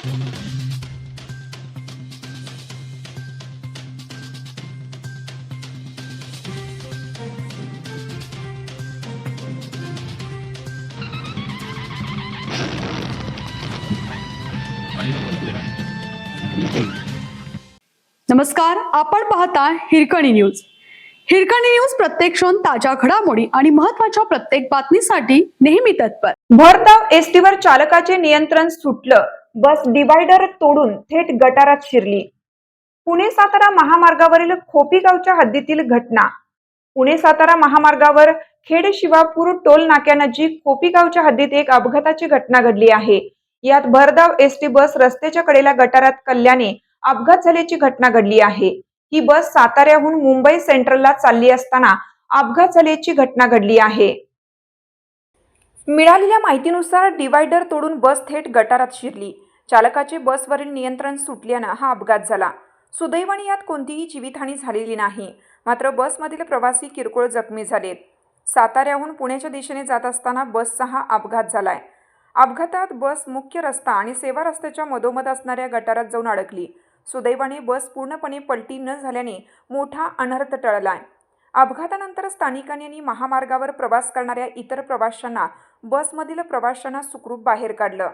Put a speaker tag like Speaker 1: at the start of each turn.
Speaker 1: नमस्कार, आपण पाहता हिरकणी न्यूज. हिरकणी न्यूज प्रत्येक क्षण ताज्या घडामोडी आणि महत्त्वाच्या प्रत्येक बातमीसाठी नेहमी तत्पर.
Speaker 2: भरधाव एसटीवर चालकाचे नियंत्रण सुटलं. बस डिवायडर तोडून थेट गटारात शिरली. पुणे सातारा महामार्गावरील खोपीगावच्या हद्दीतील घटना. पुणे सातारा महामार्गावर खेड शिवापूर टोल नाक्यानजीक खोपीगावच्या हद्दीत एक अपघाताची घटना घडली आहे. यात भरधाव एसटी बस रस्त्याच्या कडेला गटारात कल्ल्याने अपघात झाल्याची घटना घडली आहे. ही बस साताऱ्याहून मुंबई सेंट्रलला चालली असताना अपघात झाल्याची घटना घडली आहे. मिळालेल्या माहितीनुसार डिवायडर तोडून बस थेट गटारात शिरली. चालकाचे बसवरील नियंत्रण सुटल्यानं हा अपघात झाला. सुदैवाने यात कोणतीही जीवितहानी झालेली नाही. मात्र बसमधील प्रवासी किरकोळ जखमी झालेत. साताऱ्याहून पुण्याच्या दिशेने जात असताना बसचा हा अपघात झालाय. अपघातात बस मुख्य रस्ता आणि सेवा रस्त्याच्या मधोमध असणाऱ्या गटारात जाऊन अडकली. सुदैवाने बस पूर्णपणे पलटी न झाल्याने मोठा अनर्थ टळलाय. अपघातानंतर स्थानिकांनी आणि महामार्गावर प्रवास करणाऱ्या इतर प्रवाशांना बसमधील प्रवाशांना सुखरूप बाहेर काढलं.